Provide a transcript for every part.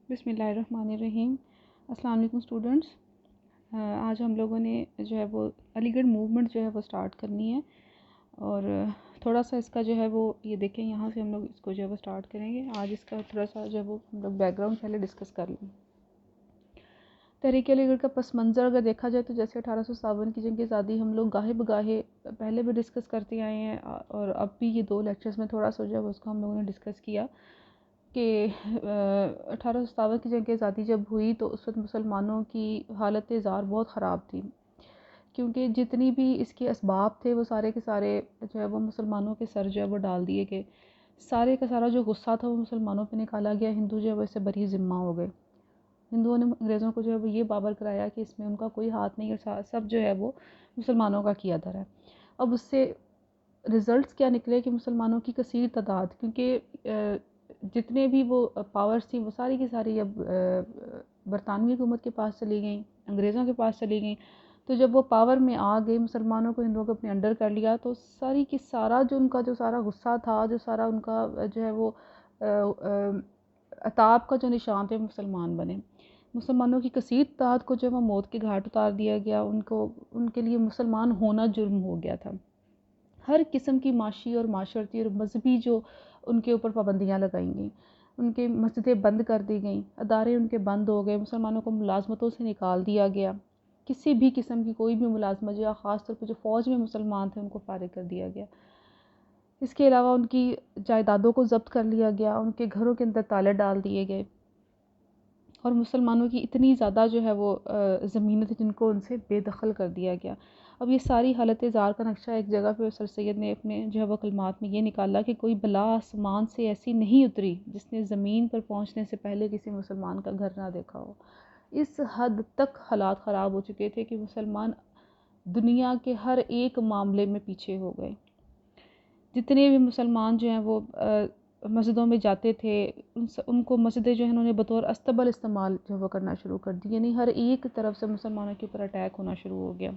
بسم اللہ الرحمن الرحیم۔ السلام علیکم اسٹوڈنٹس۔ آج ہم لوگوں نے جو ہے وہ علی گڑھ موومنٹ جو ہے وہ سٹارٹ کرنی ہے، اور تھوڑا سا اس کا جو ہے وہ یہ دیکھیں، یہاں سے ہم لوگ اس کو جو ہے وہ سٹارٹ کریں گے۔ آج اس کا تھوڑا سا جو ہے وہ ہم لوگ بیک گراؤنڈ پہلے ڈسکس کر لیں۔ تحریک علی گڑھ کا پس منظر اگر دیکھا جائے تو جیسے 1857 کی جنگ آزادی ہم لوگ گاہے بگاہے پہلے بھی ڈسکس کرتے آئے ہیں، اور اب بھی یہ 2 لیکچرز میں تھوڑا سا جو ہے اس کو ہم لوگوں نے ڈسکس کیا کہ 1857 کی جنگ آزادی جب ہوئی تو اس وقت مسلمانوں کی حالت زار بہت خراب تھی، کیونکہ جتنی بھی اس کے اسباب تھے وہ سارے کے سارے جو ہے وہ مسلمانوں کے سر جو ہے وہ ڈال دیے گئے۔ سارے کا سارا جو غصہ تھا وہ مسلمانوں پہ نکالا گیا، ہندو جو ہے وہ اس سے بری ذمہ ہو گئے۔ ہندوؤں نے انگریزوں کو جو ہے وہ یہ باور کرایا کہ اس میں ان کا کوئی ہاتھ نہیں، اور سب جو ہے وہ مسلمانوں کا کیا دھرا ہے۔ اب اس سے رزلٹس کیا نکلے کہ مسلمانوں کی کثیر تعداد، کیونکہ جتنے بھی وہ پاورز تھیں وہ ساری کی ساری اب برطانوی حکومت کے پاس چلی گئیں، انگریزوں کے پاس چلی گئیں، تو جب وہ پاور میں آ گئی، مسلمانوں کو ہندوؤں کو اپنے انڈر کر لیا، تو ساری کی سارا جو ان کا جو سارا غصہ تھا، جو سارا ان کا جو ہے وہ عتاب کا جو نشان تھے، مسلمان بنے۔ مسلمانوں کی کثیر تعداد کو جو ہے وہ موت کے گھاٹ اتار دیا گیا، ان کے لیے مسلمان ہونا جرم ہو گیا تھا۔ ہر قسم کی معاشی اور معاشرتی اور مذہبی جو ان کے اوپر پابندیاں لگائیں گئیں، ان کے مسجدیں بند کر دی گئیں، ادارے ان کے بند ہو گئے، مسلمانوں کو ملازمتوں سے نکال دیا گیا، کسی بھی قسم کی کوئی بھی ملازمت، یا خاص طور پہ جو فوج میں مسلمان تھے ان کو فارغ کر دیا گیا۔ اس کے علاوہ ان کی جائیدادوں کو ضبط کر لیا گیا، ان کے گھروں کے اندر تالے ڈال دیے گئے، اور مسلمانوں کی اتنی زیادہ جو ہے وہ زمینیں تھیں جن کو ان سے بے دخل کر دیا گیا۔ اب یہ ساری حالت زار کا نقشہ ایک جگہ پہ سر سید نے اپنے جو ہے وہ کلمات میں یہ نکالا کہ کوئی بلا آسمان سے ایسی نہیں اتری جس نے زمین پر پہنچنے سے پہلے کسی مسلمان کا گھر نہ دیکھا ہو۔ اس حد تک حالات خراب ہو چکے تھے کہ مسلمان دنیا کے ہر ایک معاملے میں پیچھے ہو گئے۔ جتنے بھی مسلمان جو ہیں وہ مسجدوں میں جاتے تھے، ان کو مسجدیں جو ہیں انہوں نے بطور استبل استعمال جو ہے وہ کرنا شروع کر دی، یعنی ہر ایک طرف سے مسلمانوں کے اوپر اٹیک ہونا شروع ہو گیا،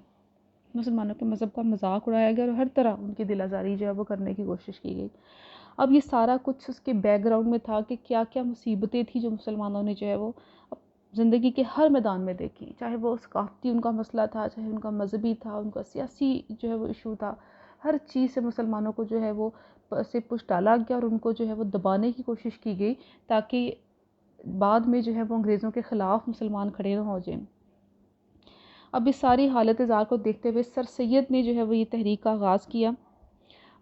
مسلمانوں کے مذہب کا مذاق اڑایا گیا، اور ہر طرح ان کی دل آزاری جو ہے وہ کرنے کی کوشش کی گئی۔ اب یہ سارا کچھ اس کے بیک گراؤنڈ میں تھا کہ کیا کیا مصیبتیں تھیں جو مسلمانوں نے جو ہے وہ زندگی کے ہر میدان میں دیکھی، چاہے وہ ثقافتی ان کا مسئلہ تھا، چاہے ان کا مذہبی تھا، ان کا سیاسی جو ہے وہ ایشو تھا، ہر چیز سے مسلمانوں کو جو ہے وہ سے پش ڈالا گیا، اور ان کو جو ہے وہ دبانے کی کوشش کی گئی تاکہ بعد میں جو ہے وہ انگریزوں کے خلاف مسلمان کھڑے نہ ہو جائیں۔ اب اس ساری حالت زار کو دیکھتے ہوئے سر سید نے جو ہے وہ یہ تحریک کا آغاز کیا۔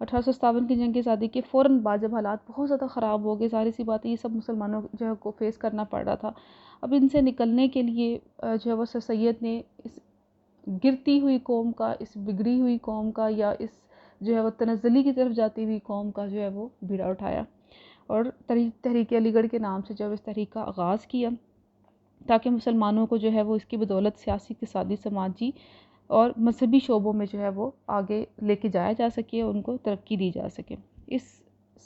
1857 کی جنگ آزادی کے فوراً بعد جب حالات بہت زیادہ خراب ہو گئے، ظاہر سی بات ہے یہ سب مسلمانوں جو ہے کو فیس کرنا پڑ رہا تھا۔ اب ان سے نکلنے کے لیے جو ہے وہ سر سید نے اس گرتی ہوئی قوم کا، اس بگڑی ہوئی قوم کا، یا اس جو ہے وہ تنزلی کی طرف جاتی ہوئی قوم کا جو ہے وہ بیڑا اٹھایا، اور تحریک علی گڑھ کے نام سے جب اس تحریک کا آغاز کیا تاکہ مسلمانوں کو جو ہے وہ اس کی بدولت سیاسی، اقتصادی، سماجی اور مذہبی شعبوں میں جو ہے وہ آگے لے کے جایا جا سکے، اور ان کو ترقی دی جا سکے۔ اس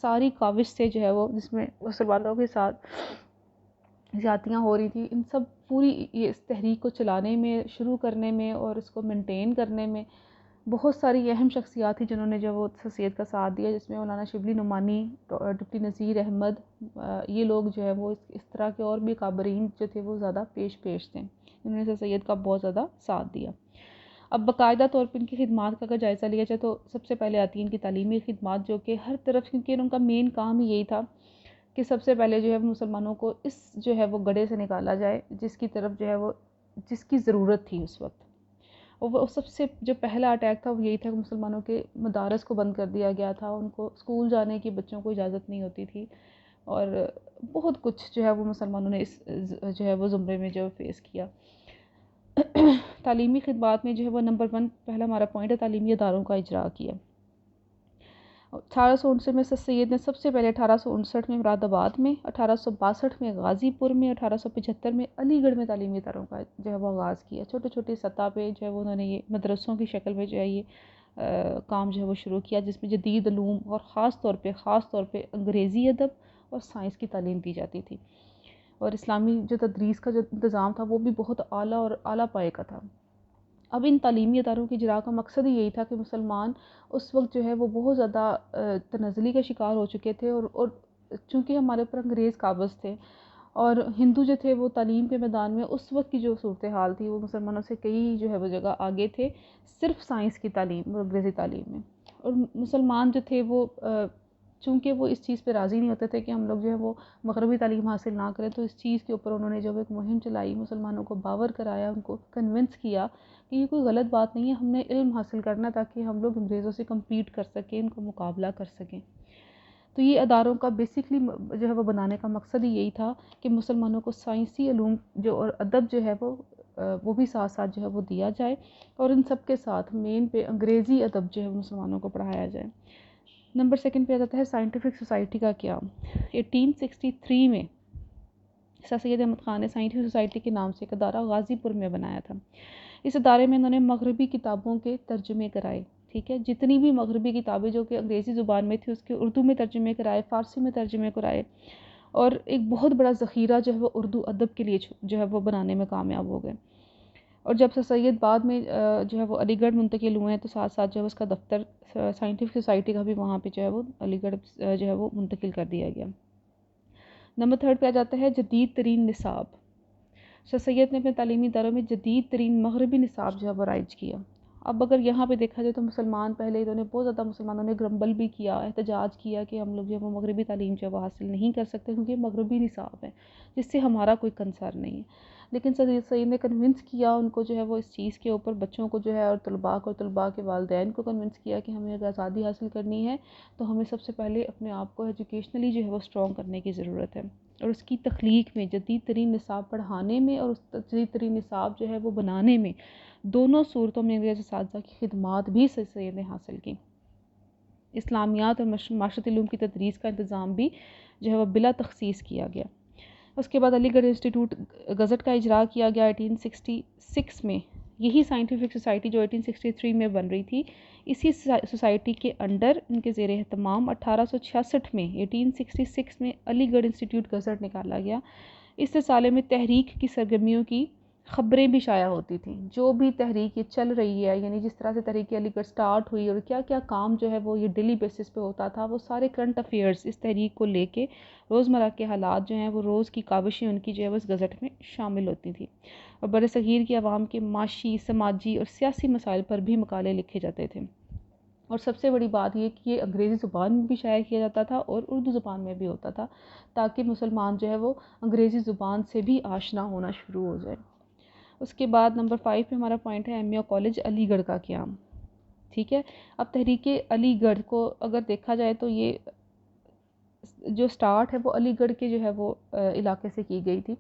ساری کاوش سے جو ہے وہ جس میں مسلمانوں کے ساتھ زیادتیاں ہو رہی تھیں، ان سب پوری یہ اس تحریک کو چلانے میں، شروع کرنے میں اور اس کو مینٹین کرنے میں بہت ساری اہم شخصیات تھیں جنہوں نے جو وہ سر سید کا ساتھ دیا، جس میں مولانا شبلی نعمانی، ڈپٹی نذیر احمد، یہ لوگ جو ہے وہ اس طرح کے اور بھی کابرین جو تھے وہ زیادہ پیش تھے، انہوں نے سر سید کا بہت زیادہ ساتھ دیا۔ اب باقاعدہ طور پر ان کی خدمات کا اگر جائزہ لیا جائے تو سب سے پہلے آتی ہیں ان کی تعلیمی خدمات، جو کہ ہر طرف، کیونکہ ان کا مین کام ہی یہی تھا کہ سب سے پہلے جو ہے مسلمانوں کو اس جو ہے وہ گڑھے سے نکالا جائے جس کی طرف جو ہے وہ جس کی ضرورت تھی اس وقت۔ اور وہ سب سے جو پہلا اٹیک تھا وہ یہی تھا کہ مسلمانوں کے مدارس کو بند کر دیا گیا تھا، ان کو اسکول جانے کی بچوں کو اجازت نہیں ہوتی تھی، اور بہت کچھ جو ہے وہ مسلمانوں نے اس جو ہے وہ زمرے میں جو فیس کیا۔ تعلیمی خدمات میں جو ہے وہ نمبر 1 پہلا ہمارا پوائنٹ ہے، تعلیمی اداروں کا اجرا کیا۔ 1859 میں سر سید نے سب سے پہلے 1859 میں مراد آباد میں، 1862 میں غازی پور میں، 1875 میں علی گڑھ میں تعلیمی اداروں کا جو ہے وہ آغاز کیا۔ چھوٹے چھوٹے سطح پہ جو ہے وہ انہوں نے یہ مدرسوں کی شکل میں جو ہے یہ کام جو ہے وہ شروع کیا، جس میں جدید علوم اور خاص طور پہ انگریزی ادب اور سائنس کی تعلیم دی جاتی تھی، اور اسلامی جو تدریس کا جو انتظام تھا وہ بھی بہت اعلیٰ اور اعلیٰ پائے کا تھا۔ اب ان تعلیمی اداروں کی اجرا کا مقصد ہی یہی تھا کہ مسلمان اس وقت جو ہے وہ بہت زیادہ تنزلی کا شکار ہو چکے تھے، اور چونکہ ہمارے اوپر انگریز قابض تھے، اور ہندو جو تھے وہ تعلیم کے میدان میں اس وقت کی جو صورتحال تھی وہ مسلمانوں سے کئی جو ہے وہ جگہ آگے تھے، صرف سائنس کی تعلیم اور انگریزی تعلیم میں. اور مسلمان جو تھے وہ چونکہ وہ اس چیز پہ راضی نہیں ہوتے تھے کہ ہم لوگ جو ہے وہ مغربی تعلیم حاصل نہ کریں، تو اس چیز کے اوپر انہوں نے جب ایک مہم چلائی، مسلمانوں کو باور کرایا، ان کو کنونس کیا کہ یہ کوئی غلط بات نہیں ہے، ہم نے علم حاصل کرنا تاکہ ہم لوگ انگریزوں سے کمپیٹ کر سکیں، ان کو مقابلہ کر سکیں. تو یہ اداروں کا بیسکلی جو ہے وہ بنانے کا مقصد ہی یہی تھا کہ مسلمانوں کو سائنسی علوم جو اور ادب جو ہے وہ بھی ساتھ ساتھ جو ہے وہ دیا جائے، اور ان سب کے ساتھ مین پہ انگریزی ادب جو ہے مسلمانوں کو پڑھایا جائے. نمبر 2 پہ آ جاتا ہے سائنٹیفک سوسائٹی کا قیام. 1863 میں سر سید احمد خان نے سائنٹیفک سوسائٹی کے نام سے ایک ادارہ غازی پور میں بنایا تھا. اس ادارے میں انہوں نے مغربی کتابوں کے ترجمے کرائے. ٹھیک ہے، جتنی بھی مغربی کتابیں جو کہ انگریزی زبان میں تھی اس کے اردو میں ترجمے کرائے، فارسی میں ترجمے کرائے، اور ایک بہت بڑا ذخیرہ جو ہے وہ اردو ادب کے لیے جو ہے وہ بنانے میں کامیاب ہو گئے. اور جب سر سید بعد میں جو ہے وہ علی گڑھ منتقل ہوئے ہیں تو ساتھ ساتھ جو ہے اس کا دفتر سائنٹیفک سوسائٹی کا بھی وہاں پہ جو ہے وہ علی گڑھ جو ہے وہ منتقل کر دیا گیا. نمبر 3 پہ آ جاتا ہے جدید ترین نصاب. سر سید نے اپنے تعلیمی اداروں میں جدید ترین مغربی نصاب جو ہے وہ رائج کیا. اب اگر یہاں پہ دیکھا جائے تو مسلمان پہلے انہوں نے بہت زیادہ مسلمانوں نے گرمبل بھی کیا، احتجاج کیا کہ ہم لوگ جو ہے وہ مغربی تعلیم جو ہے وہ حاصل نہیں کر سکتے کیونکہ مغربی نصاب ہے جس سے ہمارا کوئی کنسرن نہیں ہے. لیکن سر سید نے کنونس کیا ان کو جو ہے وہ اس چیز کے اوپر، بچوں کو جو ہے اور طلباء کو، طلباء کے والدین کو کنونس کیا کہ ہمیں اگر آزادی حاصل کرنی ہے تو ہمیں سب سے پہلے اپنے آپ کو ایجوکیشنلی جو ہے وہ اسٹرانگ کرنے کی ضرورت ہے. اور اس کی تخلیق میں، جدید ترین نصاب پڑھانے میں اور اس جدید ترین نصاب جو ہے وہ بنانے میں، دونوں صورتوں میں انگریز اساتذہ کی خدمات بھی سر سید نے حاصل کی. اسلامیات اور معاشرتی علوم کی تدریس کا انتظام بھی جو ہے وہ بلا تخصیص کیا گیا. اس کے بعد علی گڑھ انسٹیٹیوٹ گزٹ کا اجرا کیا گیا 1866 میں. یہی سائنٹیفک سوسائٹی جو 1863 میں بن رہی تھی، اسی سوسائٹی کے انڈر ان کے زیر اہتمام 1866 میں 1866 میں علی گڑھ انسٹیٹیوٹ گزٹ نکالا گیا. اس رسالے میں تحریک کی سرگرمیوں کی خبریں بھی شائع ہوتی تھیں، جو بھی تحریک یہ چل رہی ہے، یعنی جس طرح سے تحریک علی گڑھ سٹارٹ ہوئی اور کیا کیا کام جو ہے وہ یہ ڈیلی بیسس پہ ہوتا تھا، وہ سارے کرنٹ افیئرز اس تحریک کو لے کے، روزمرہ کے حالات جو ہیں وہ روز کی کاوشیں ان کی جو ہے وہ اس گزٹ میں شامل ہوتی تھیں. اور بر صغیر کی عوام کے معاشی، سماجی اور سیاسی مسائل پر بھی مقالے لکھے جاتے تھے. اور سب سے بڑی بات یہ کہ یہ انگریزی زبان میں بھی شائع کیا جاتا تھا اور اردو زبان میں بھی ہوتا تھا، تاکہ مسلمان جو ہے وہ انگریزی زبان سے بھی آشنا ہونا شروع ہو جائے. اس کے بعد نمبر 5 پہ ہمارا پوائنٹ ہے ایم کالج علی گڑھ کا قیام. ٹھیک ہے، اب تحریک علی گڑھ کو اگر دیکھا جائے تو یہ جو سٹارٹ ہے وہ علی گڑھ کے جو ہے وہ علاقے سے کی گئی تھی،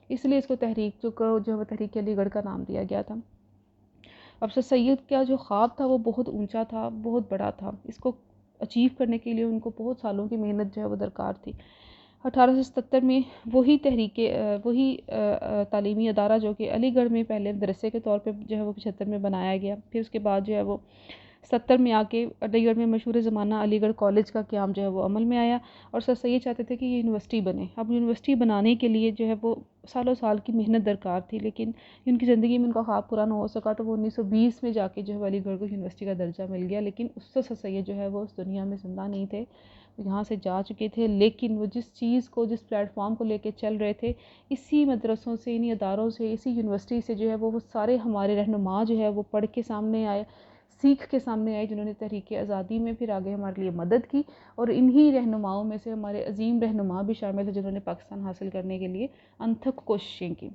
اس لیے اس کو تحریک جو ہے وہ تحریک علی گڑھ کا نام دیا گیا تھا. اب سر سید کا جو خواب تھا وہ بہت اونچا تھا، بہت بڑا تھا. اس کو اچیو کرنے کے لیے ان کو بہت سالوں کی محنت جو ہے وہ درکار تھی. 1877 میں وہی تعلیمی ادارہ جو کہ علی گڑھ میں پہلے مدرسے کے طور پہ جو ہے وہ 75 میں بنایا گیا، پھر اس کے بعد جو ہے وہ 70 میں آ کے علی گڑھ میں مشہور زمانہ علی گڑھ کالج کا قیام جو ہے وہ عمل میں آیا. اور سر سید چاہتے تھے کہ یہ یونیورسٹی بنے. اب یونیورسٹی بنانے کے لیے جو ہے وہ سالوں سال کی محنت درکار تھی، لیکن ان کی زندگی میں ان کا خواب پورا نہ ہو سکا، تو وہ 1920 میں جا کے جو ہے علی گڑھ کو یونیورسٹی کا درجہ مل گیا. لیکن اس سے سر سید جو ہے وہ اس دنیا میں زندہ نہیں تھے، یہاں سے جا چکے تھے. لیکن وہ جس چیز کو، جس پلیٹ فارم کو لے کے چل رہے تھے، اسی مدرسوں سے، انہی اداروں سے، اسی یونیورسٹی سے جو ہے وہ سارے ہمارے رہنما جو ہے وہ پڑھ کے سامنے آئے، سیکھ کے سامنے آئے، جنہوں نے تحریک آزادی میں پھر آگے ہمارے لیے مدد کی. اور انہی رہنماؤں میں سے ہمارے عظیم رہنما بھی شامل ہیں جنہوں نے پاکستان حاصل کرنے کے لیے انتھک کوششیں کی.